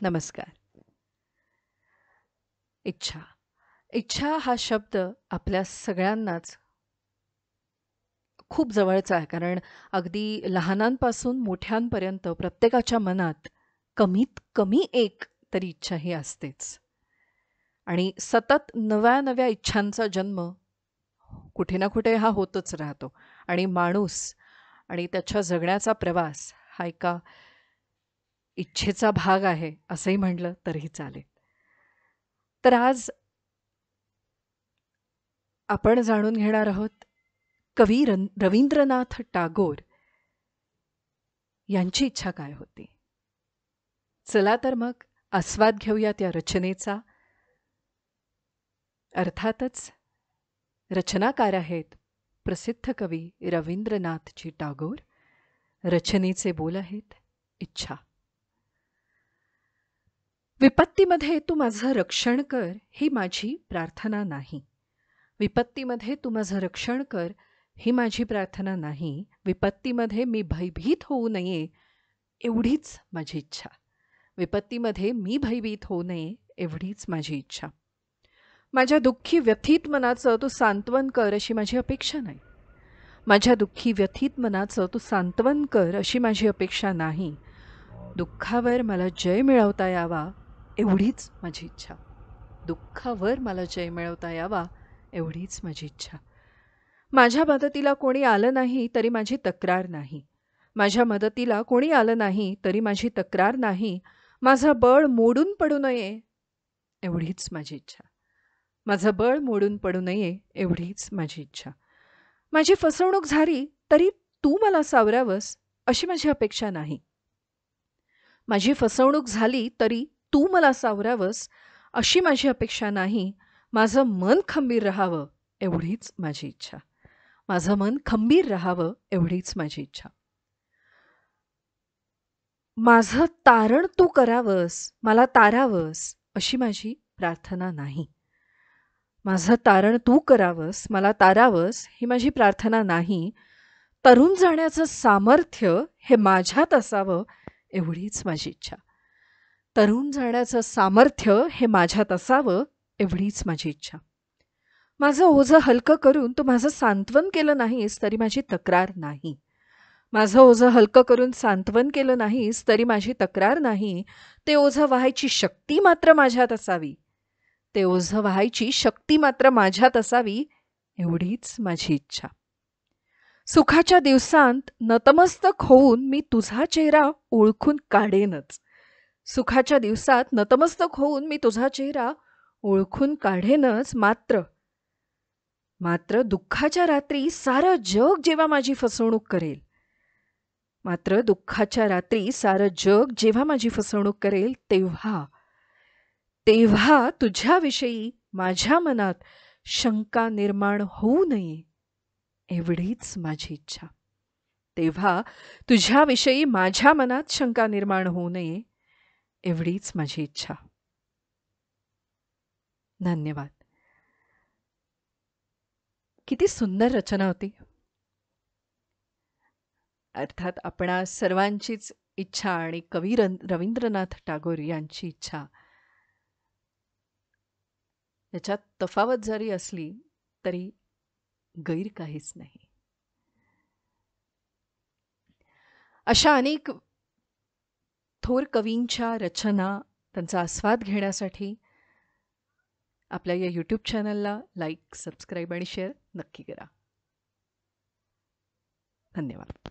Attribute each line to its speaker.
Speaker 1: नमस्कार. इच्छा. इच्छा हा शब्द आपल्या सगळ्यांनाच खूप जवळचा आहे. कारण अगदी लहानांपासून मोठ्यांपर्यंत प्रत्येकाच्या मनात कमीत कमी एक तरी इच्छा ही असतेच. आणि सतत नव्या-नव्या इच्छांचा जन्म कुठे ना कुठे हा होतच राहतो. आणि माणूस आणि त्याच्या जगण्याचा प्रवास हा एका इच्छेचा भाग आहे असंही म्हटलं तरीही चालेल. तर आज आपण जाणून घेणार आहोत कवी रवींद्रनाथ टागोर यांची इच्छा काय होती. चला तर मग आस्वाद घेऊयात या रचनेचा. अर्थातच रचनाकार आहेत प्रसिद्ध कवी रवींद्रनाथजी टागोर. रचनेचे बोल आहेत इच्छा. विपत्तीमध्ये तू माझं रक्षण कर ही माझी प्रार्थना नाही. विपत्तीमध्ये तू माझं रक्षण कर ही माझी प्रार्थना नाही. विपत्तीमध्ये मी भयभीत होऊ नये एवढीच माझी इच्छा. विपत्तीमध्ये मी भयभीत होऊ नये एवढीच माझी इच्छा. माझ्या दुःखी व्यथित मनाचं तू सांत्वन कर अशी माझी अपेक्षा नाही. माझ्या दुःखी व्यथित मनाचं तू सांत्वन कर अशी माझी अपेक्षा नाही. दुःखावर मला जय मिळवता यावा एवढीच माझी इच्छा. दुःखावर मला जय मिळवता यावा एवढीच माझी इच्छा. माझ्या मदतीला कोणी आलं नाही तरी माझी तक्रार नाही. माझ्या मदतीला कोणी आलं नाही तरी माझी तक्रार नाही. माझं बळ मोडून पडू नये एवढीच माझी इच्छा. माझं बळ मोडून पडू नये एवढीच माझी इच्छा. माझी फसवणूक झाली तरी तू मला सावरावंस अशी माझी अपेक्षा नाही. माझी फसवणूक झाली तरी तू मला सावरावंस अशी माझी अपेक्षा नाही. माझं मन खंबीर राहावं एवढीच माझी इच्छा. माझं मन खंबीर राहावं एवढीच माझी इच्छा. माझं तारण तू करावंस मला तारावंस अशी माझी प्रार्थना नाही. माझं तारण तू करावंस मला तारावंस ही माझी प्रार्थना नाही. तरुण जाण्याचं सामर्थ्य हे माझ्यात असावं एवढीच माझी इच्छा. तरुण जाण्याचं सामर्थ्य हे माझ्यात असावं एवढीच माझी इच्छा. माझं ओझं हलकं करून तू माझं सांत्वन केलं नाहीस तरी माझी तक्रार नाही. माझं ओझं हलकं करून सांत्वन केलं नाहीस तरी माझी तक्रार नाही. ते ओझं वाहायची शक्ती मात्र माझ्यात असावी. ते ओझं वाहायची शक्ती मात्र माझ्यात असावी एवढीच माझी इच्छा. सुखाच्या दिवसांत नतमस्तक होऊन मी तुझा चेहरा ओळखून काढेनच. सुखाच्या दिवसात नतमस्तक होऊन मी तुझा चेहरा ओळखून काढेनच. मात्र दुःखाच्या रात्री सारं जग जेव्हा माझी फसवणूक करेल, मात्र दुःखाच्या रात्री सारं जग जेव्हा माझी फसवणूक करेल तेव्हा तुझ्याविषयी माझ्या मनात शंका निर्माण होऊ नये एवढीच माझी इच्छा. तेव्हा तुझ्याविषयी माझ्या मनात शंका निर्माण होऊ नये एवढीच माझी इच्छा. धन्यवाद. किती सुंदर रचना होती. अर्थात आपणा सर्वांचीच इच्छा आणि कवी रवींद्रनाथ टागोर यांची इच्छा याच्यात तफावत जरी असली तरी गैर काहीच नाही. अशा अनेक थोर कवींच्या रचना त्यांचा आस्वाद घेण्यासाठी आपल्या या यूट्यूब चॅनलला लाईक, सबस्क्राईब आणि शेअर नक्की करा. धन्यवाद.